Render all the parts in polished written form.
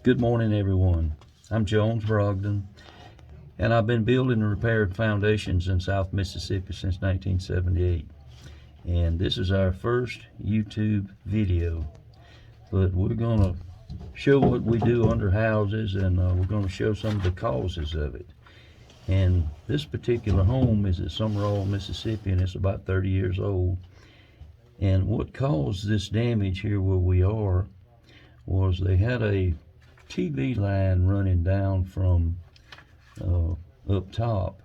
Good morning, everyone. I'm Jones Brogdon, and I've been building and repairing foundations in South Mississippi since 1978. And this is our first YouTube video, but we're going to show what we do under houses, and we're going to show some of the causes of it. And this particular home is at Summerall, Mississippi, and it's about 30 years old. And what caused this damage here where we are was they had a TV line running down from up top,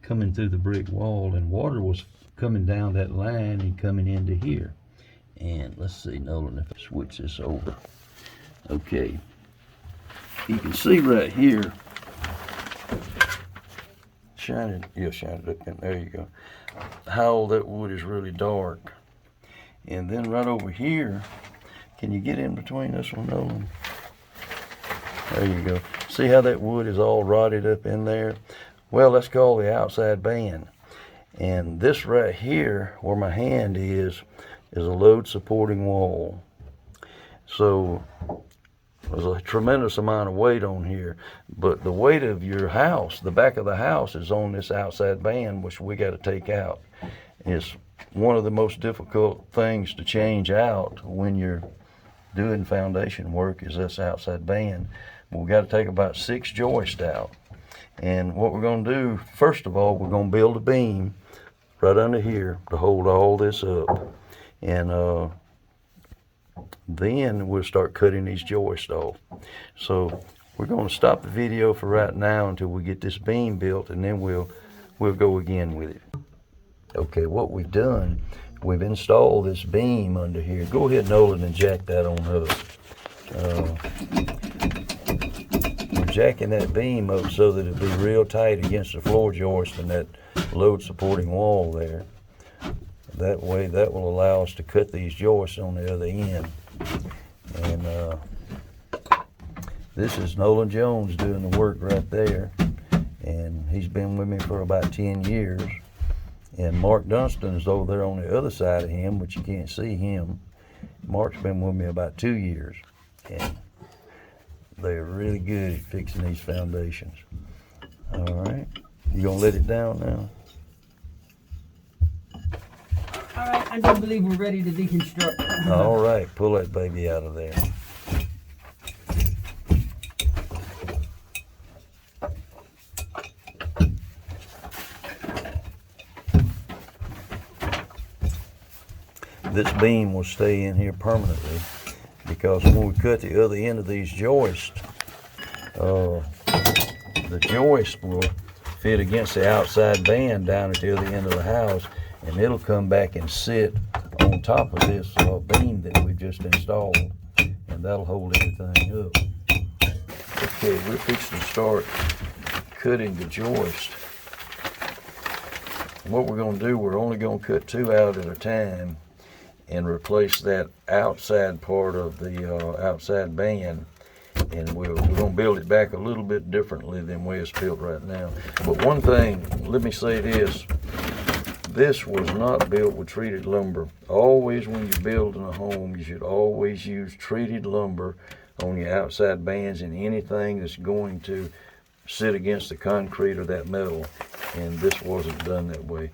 coming through the brick wall, and water was coming down that line and coming into here. And let's see, Nolan, if I switch this over. Okay, you can see right here, shine it up in there, you go, how all that wood is really dark. And then right over here, can you get in between this one, Nolan? There you go. See how that wood is all rotted up in there? Well, that's called the outside band. And this right here, where my hand is a load supporting wall. So there's a tremendous amount of weight on here, but the weight of your house, the back of the house, is on this outside band, which we got to take out. It's one of the most difficult things to change out when you're doing foundation work, is this outside band. We got to take about 6 joists out. And what we're going to do, first of all, we're going to build a beam right under here to hold all this up. And then we'll start cutting these joists off. So we're going to stop the video for right now until we get this beam built, and then we'll go again with it. Okay, what we've done, we've installed this beam under here. Go ahead, Nolan, and jack that on up. We're jacking that beam up so that it'll be real tight against the floor joist and that load supporting wall there. That way, that will allow us to cut these joists on the other end. And this is Nolan Jones doing the work right there. And he's been with me for about 10 years. And Mark Dunston's over there on the other side of him, but you can't see him. Mark's been with me about 2 years. And they're really good at fixing these foundations. All right, you gonna let it down now? All right, I do believe we're ready to deconstruct. All right, pull that baby out of there. This beam will stay in here permanently, because when we cut the other end of these joists, the joist will fit against the outside band down at the other end of the house, and it'll come back and sit on top of this beam that we've just installed, and that'll hold everything up. Okay, we're fixing to start cutting the joist. What we're going to do, we're only going to cut 2 out at a time and replace that outside part of the outside band, and we're going to build it back a little bit differently than way it's built right now. But one thing, let me say this was not built with treated lumber. Always, when you're building a home, you should always use treated lumber on your outside bands and anything that's going to sit against the concrete or that metal, and this wasn't done that way.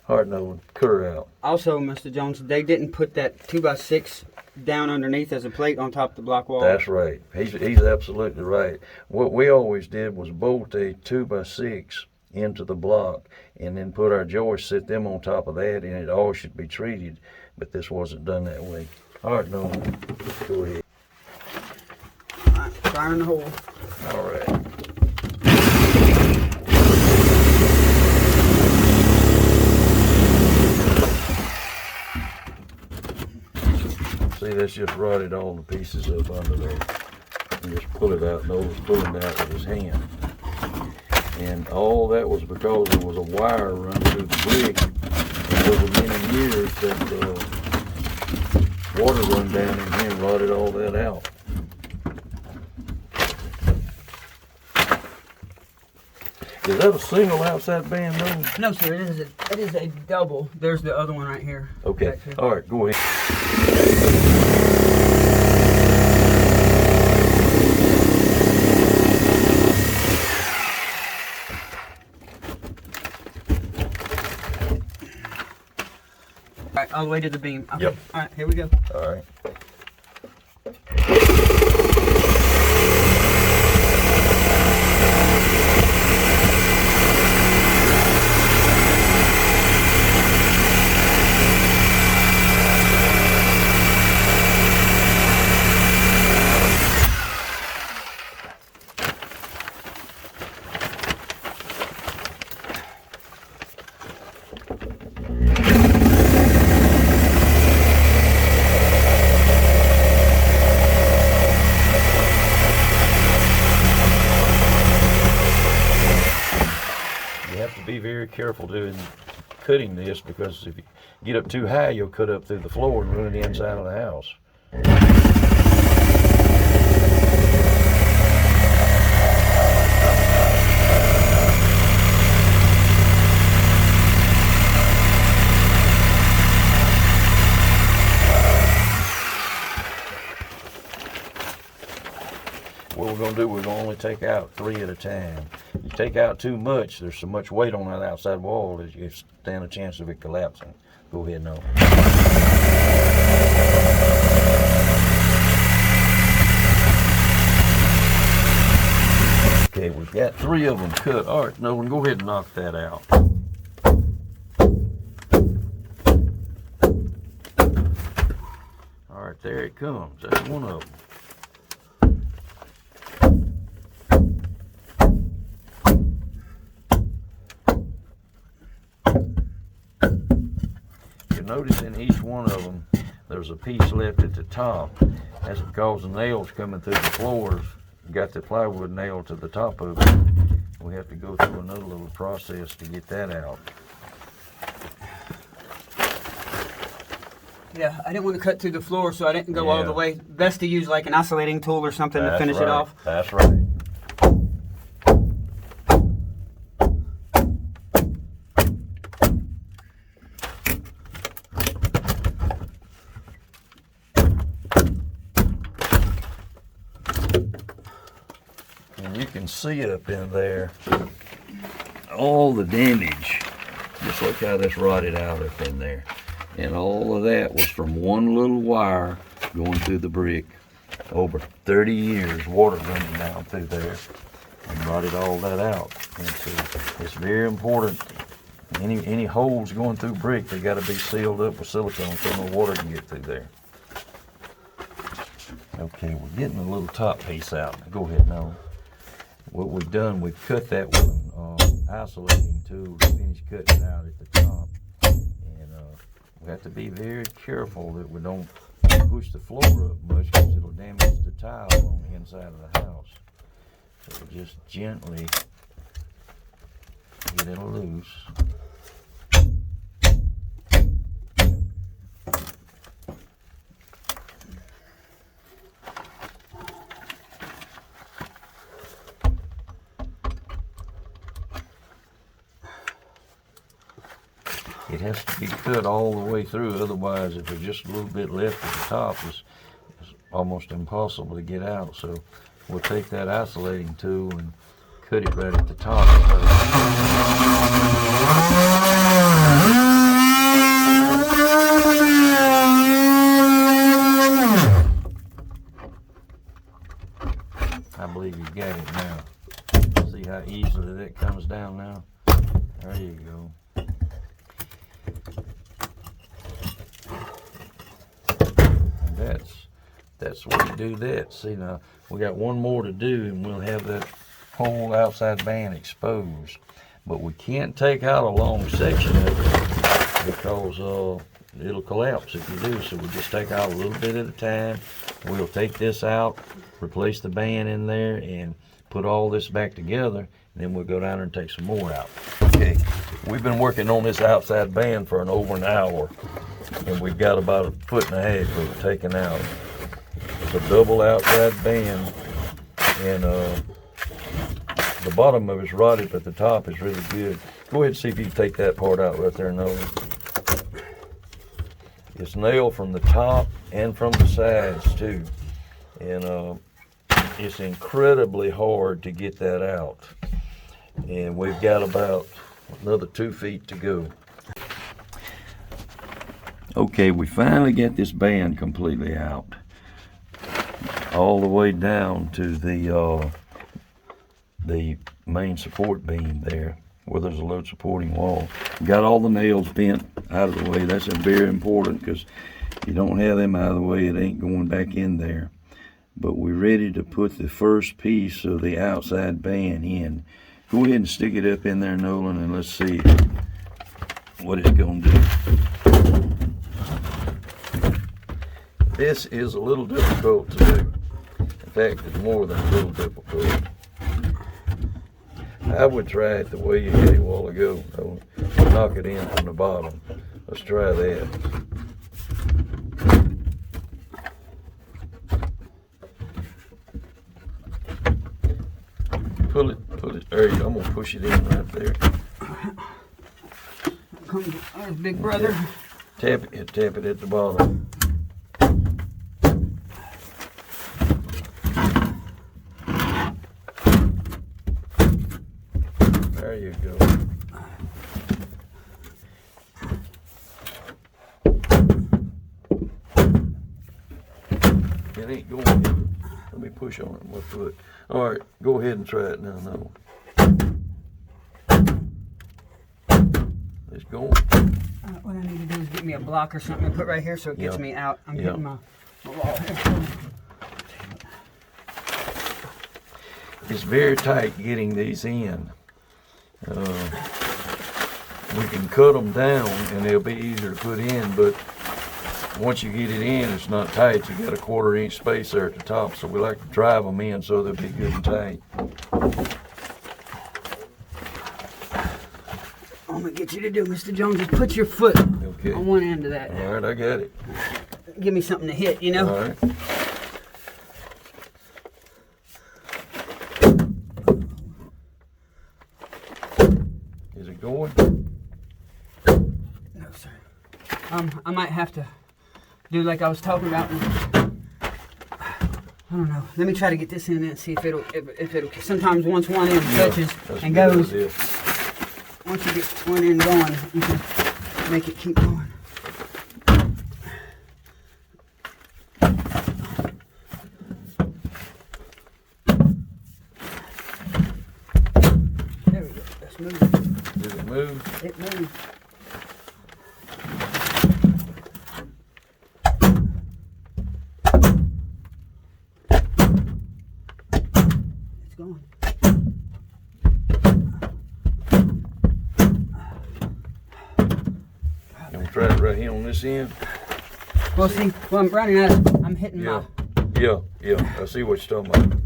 All right, Nolan, cut her out. Also, Mr. Jones, they didn't put that 2x6 down underneath as a plate on top of the block wall. That's right. He's absolutely right. What we always did was bolt a 2x6 into the block and then put our joists, set them on top of that, and it all should be treated, but this wasn't done that way. All right, Nolan, go ahead. All right, fire in the hole. All right. See, that's just rotted all the pieces up under there. And just pull it out. Nolan's pulling it out with his hand. And all that was because there was a wire running through the brick. And over many years, that water run down in here and rotted all that out. Is that a single outside band, though? No, sir, it is a double. There's the other one right here. Okay, all right, go ahead. all the way to the beam. Okay. Yep. All right, here we go. All right. You have to be very careful doing cutting this, because if you get up too high, you'll cut up through the floor and ruin the inside of the house. What we're going to do, we're going to only take out 3 at a time. You take out too much, there's so much weight on that outside wall that you stand a chance of it collapsing. Go ahead and open. Okay, we've got 3 of them cut. All right, Nolan, go ahead and knock that out. All right, there it comes. That's one of them. Notice in each one of them there's a piece left at the top. That's because the nails coming through the floors got the plywood nailed to the top of it. We have to go through another little process to get that out. Yeah, I didn't want to cut through the floor, so I didn't go all the way. Best to use like an isolating tool or something to finish it off. That's right. And you can see up in there all the damage. Just look how this rotted out up in there. And all of that was from one little wire going through the brick. Over 30 years, water running down through there and rotted all that out. And so it's very important. Any holes going through brick, they got to be sealed up with silicone so no water can get through there. Okay, we're getting a little top piece out. Go ahead now. What we've done, we've cut that with an isolating tool to finish cutting it out at the top. And we have to be very careful that we don't push the floor up much, because it'll damage the tile on the inside of the house. So we'll just gently get it loose. It has to be cut all the way through, otherwise if there's just a little bit left at the top, it's almost impossible to get out. So we'll take that isolating tool and cut it right at the top. I believe you got it now. See how easily that comes down now? There you go. That's the way you do that. See, now we got one more to do and we'll have that whole outside band exposed. But we can't take out a long section of it because it'll collapse if you do. So we'll just take out a little bit at a time. We'll take this out, replace the band in there, and put all this back together. And then we'll go down there and take some more out. Okay, we've been working on this outside band for over an hour. And we've got about 1.5 foot of it taken out. It's a double outside band, and the bottom of it's rotted, but the top is really good. Go ahead and see if you can take that part out right there, Nolan. It's nailed from the top and from the sides too, and it's incredibly hard to get that out. And we've got about another 2 feet to go. Okay, we finally got this band completely out. All the way down to the main support beam there, where there's a load supporting wall. Got all the nails bent out of the way. That's very important, because you don't have them out of the way, it ain't going back in there. But we're ready to put the first piece of the outside band in. Go ahead and stick it up in there, Nolan, and let's see what it's gonna do. This is a little difficult to do. In fact, it's more than a little difficult. I would try it the way you did it a while ago. Knock it in from the bottom. Let's try that. Pull it. There you go. I'm gonna push it in right there. Comes our big brother. Tap it at the bottom. There you go. It ain't going. Let me push on it with my foot. All right, go ahead and try it now. No. It's going. What I need to do is get me a block or something to put right here so it gets me out. I'm hitting my wall here. It's very tight getting these in. We can cut them down and they'll be easier to put in, but once you get it in, it's not tight. You got a 1/4 inch space there at the top, so we like to drive them in so they'll be good and tight. I'm gonna get you to do, Mr. Jones, is put your foot on one end of that. All right, I got it. Give me something to hit, you know? All right. Is it going? No, sir. I might have to do like I was talking about. I don't know. Let me try to get this in and see if it'll. Sometimes once one end touches and goes, once you get one end going, you can make it keep going. There we go. That's moving. Did it move? It moved. It's going. You want to try it right here on this end? Well, see, well, I'm running out. I'm hitting my. Yeah. I see what you're talking about.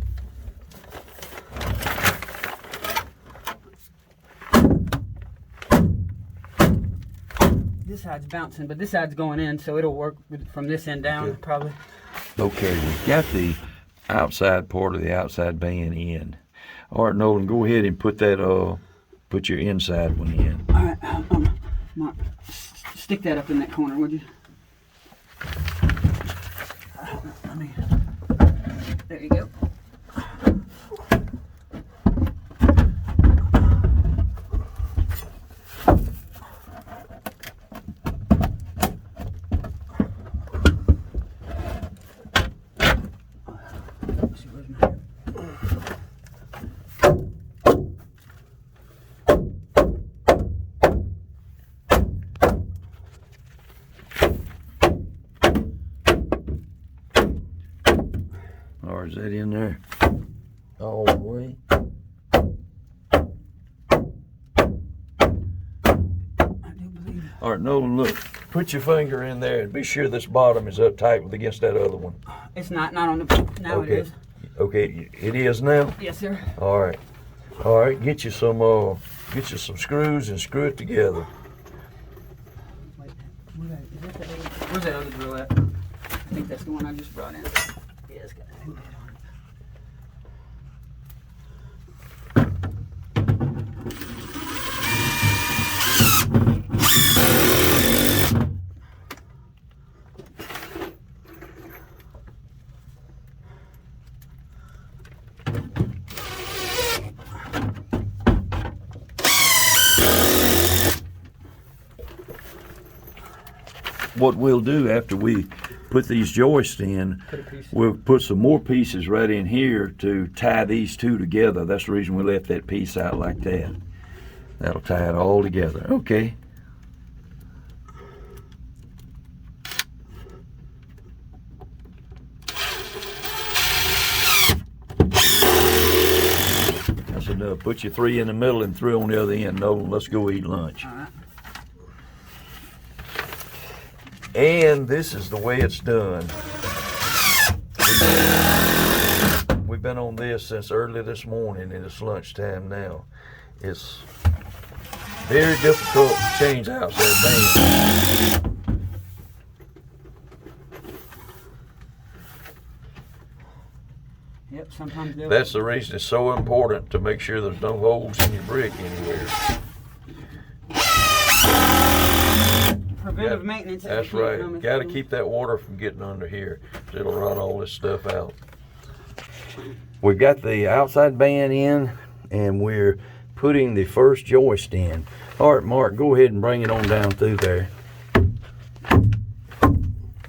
This side's bouncing, but this side's going in, so it'll work from this end down, probably. Okay, we've got the outside part of the outside band in. All right, Nolan, go ahead and put that, put your inside one in. All right, Mark, stick that up in that corner, would you? There you go. Or is that in there? All the way. I do believe. All right, Nolan, look. Put your finger in there and be sure this bottom is up tight with against that other one. It's not on the. Now Okay. it is. Okay, it is now? Yes, sir. All right. All right, get you some screws and screw it together. Wait, where's that other drill at? I think that's the one I just brought in. Yeah, it's got a head on it. what we'll do after we put these joists in, Put a piece. we'll put some more pieces right in here to tie these two together. That's the reason we left that piece out like that. That'll tie it all together. Okay. That's enough. Put your 3 in the middle and 3 on the other end. Nolan, let's go eat lunch. All right. And this is the way it's done. We've been on this since early this morning, and it's lunchtime now. It's very difficult to change out that band. Yep, sometimes they'll... That's the reason it's so important to make sure there's no holes in your brick anywhere. Preventive maintenance. That's right. Got to keep that water from getting under here. It'll rot all this stuff out. We got the outside band in, and we're putting the first joist in. All right, Mark, go ahead and bring it on down through there. We're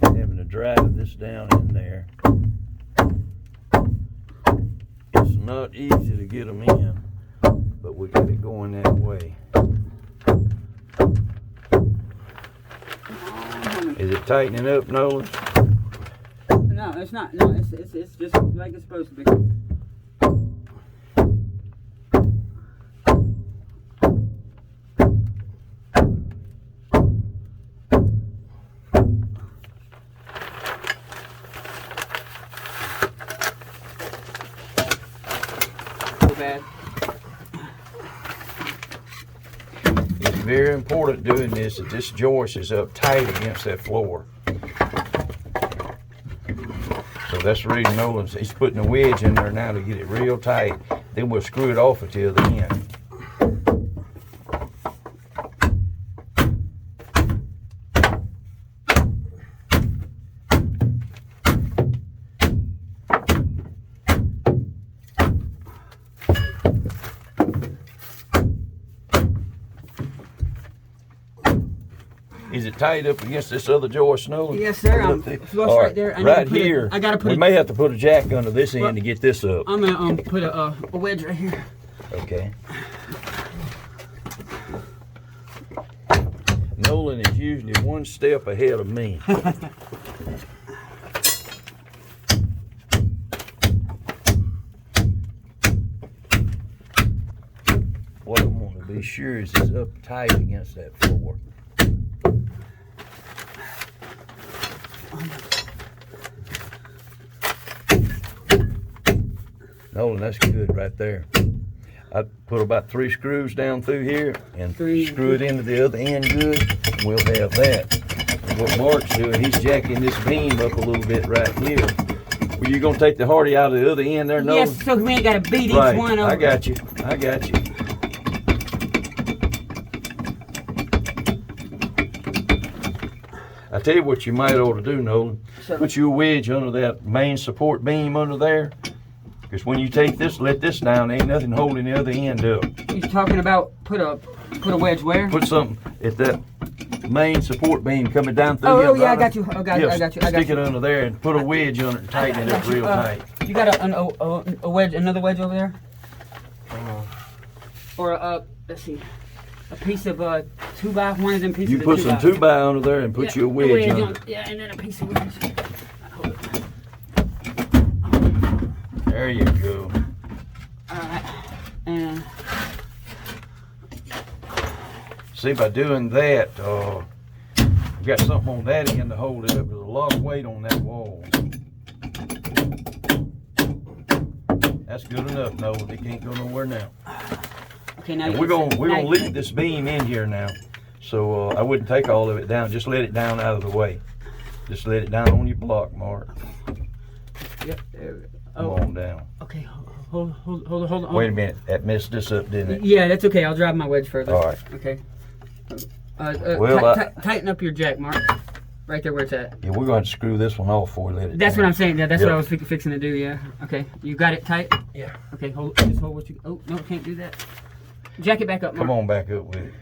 having to drive this down in there. It's not easy to get them in, but we got it going that way. Is it tightening up, Nolan? No, it's not. No, it's just like it's supposed to be. Too bad. It's very important doing this that this joist is up tight against that floor. So that's the reason Nolan's he's putting a wedge in there now to get it real tight. Then we'll screw it off at the other end. Is it tight up against this other joist, Nolan? Yes, sir. I'm flush All right there. Right here. I gotta put. We may have to put a jack under this end to get this up. I'm gonna put a wedge right here. Okay. Nolan is usually one step ahead of me. What I want to be sure is it's up tight against that floor. Nolan, that's good right there. I put about 3 screws down through here and screw it into the other end good, and we'll have that. And what Mark's doing, he's jacking this beam up a little bit right here. Well, you gonna take the hardy out of the other end there, Nolan? Yes, so we ain't gotta beat each Right. one over. I got you. I got you. I tell you what you might ought to do, Nolan. Sure. Put you a wedge under that main support beam under there. Because when you take this, let this down, ain't nothing holding the other end up. He's talking about put a wedge where? Put something at that main support beam coming down through Oh, here. yeah, I got you. I got you. Stick it under there and put a wedge under it and tighten it up real tight. You got a wedge, another wedge over there? Or let's see, a piece of 2x, one of them pieces. You put some 2x under there and put you a wedge under. Yeah, and then a piece of wedge. There you go. Alright, and See, by doing that, you got something on that end to hold it up. There's a lot of weight on that wall. That's good enough, Nolan. It can't go nowhere now. okay, now And we're gonna leave this beam in here now. So I wouldn't take all of it down. Just let it down out of the way. Just let it down on your block, Mark. Yep, there we go. Come on down. Okay, hold on. Wait a minute. That messed this up, didn't it? Yeah, that's okay. I'll drive my wedge further. All right. Okay. Well, tighten up your jack, Mark. Right there where it's at. Yeah, we're going to screw this one off before we let it That's down. what I'm saying. That's Yep. what I was fixing to do. Yeah. Okay. You got it tight. Yeah. Okay. Just hold what you. Oh no, can't do that. Jack it back up, Mark. Come on back up with it.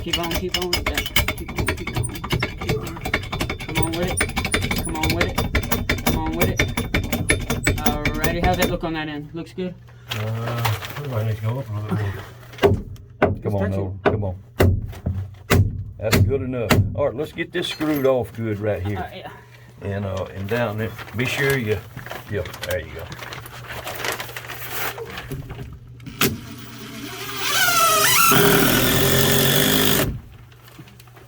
Keep on. Keep on. Keep on. Keep on. Come on with it. Come on with it. Come on with it. Alrighty, how's that look on that end? Looks good? Everybody needs to go up a little bit. Come on, Nolan. Come on. That's good enough. All right, let's get this screwed off good right here. Yeah. And down there. Be sure you, yep, there you go.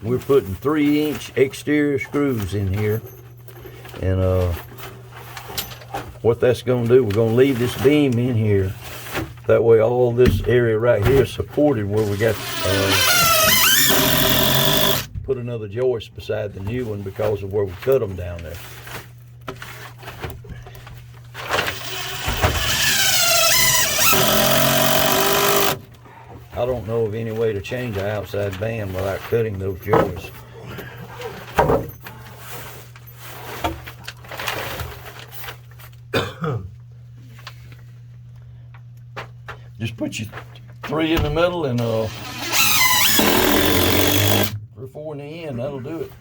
We're putting 3-inch exterior screws in here. And what that's gonna do, we're gonna leave this beam in here. That way all this area right here is supported where we got put another joist beside the new one because of where we cut them down there. I don't know of any way to change the outside band without cutting those joists. Just put your 3 in the middle and 3 or 4 in the end. That'll do it.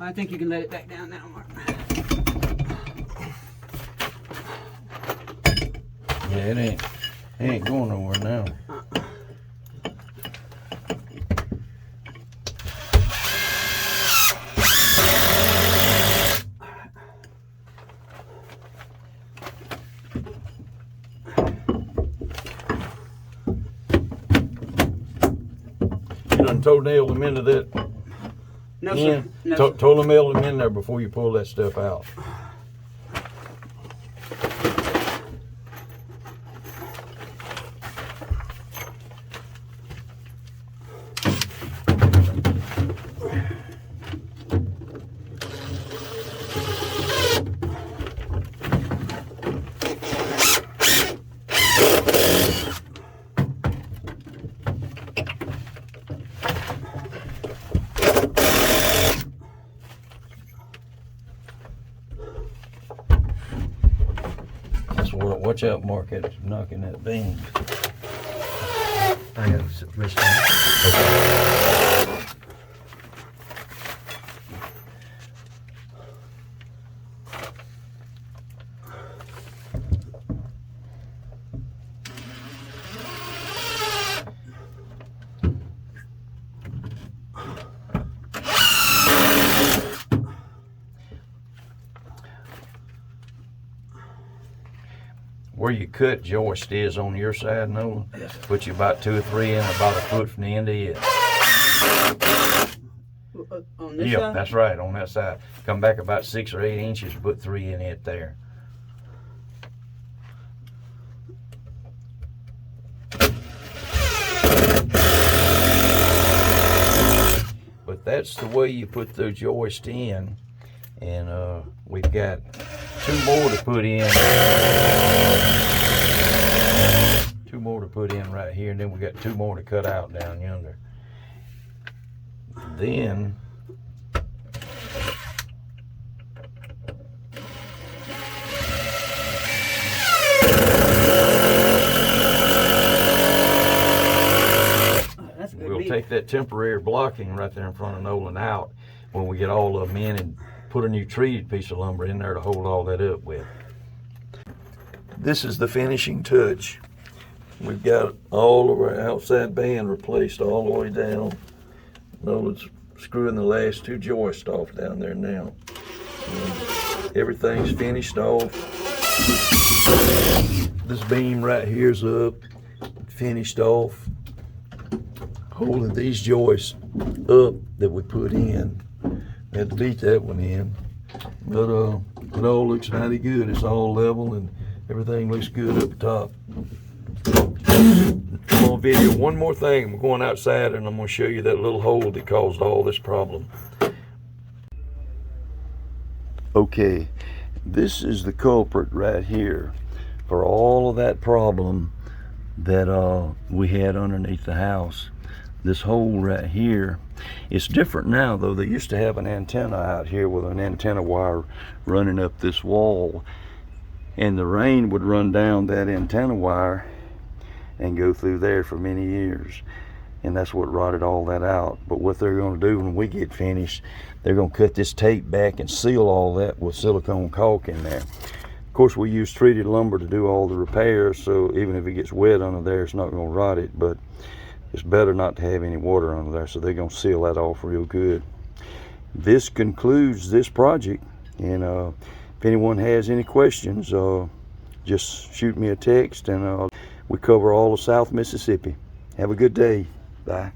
I think you can let it back down now, Mark. Yeah, it ain't going nowhere now. You done toenailed them into that. No, sir. No, sir. Toenail them in there before you pull that stuff out. Watch out, Mark, it's knocking that beam. I got to wrist Where your cut joist is on your side, Nolan, put you about 2 or 3 in, about a foot from the end of it. On this Yeah, side? that's right, on that side. Come back about 6 or 8 inches, put 3 in it there. But that's the way you put the joist in, and we've got 2 more to put in. 2 more to put in right here, and then we got 2 more to cut out down yonder. Then we'll take that temporary blocking right there in front of Nolan out when we get all of them in and put a new treated piece of lumber in there to hold all that up with. This is the finishing touch. We've got all of our outside band replaced all the way down. Nolan's screwing the last 2 joists off down there now. And everything's finished off. This beam right here's up, finished off. Holding these joists up that we put in. Had to beat that one in. But it all looks mighty good. It's all level and Everything looks good up top. I'm on video one more thing. We're going outside and I'm going to show you that little hole that caused all this problem. Okay, this is the culprit right here for all of that problem that we had underneath the house. This hole right here. It's different now though. They used to have an antenna out here with an antenna wire running up this wall, and the rain would run down that antenna wire and go through there for many years, and that's what rotted all that out. But what they're going to do when we get finished, they're going to cut this tape back and seal all that with silicone caulk in there. Of course, we use treated lumber to do all the repairs, so even if it gets wet under there, it's not going to rot it, but it's better not to have any water under there, so they're going to seal that off real good. This concludes this project, and if anyone has any questions, just shoot me a text, and we cover all of South Mississippi. Have a good day. Bye.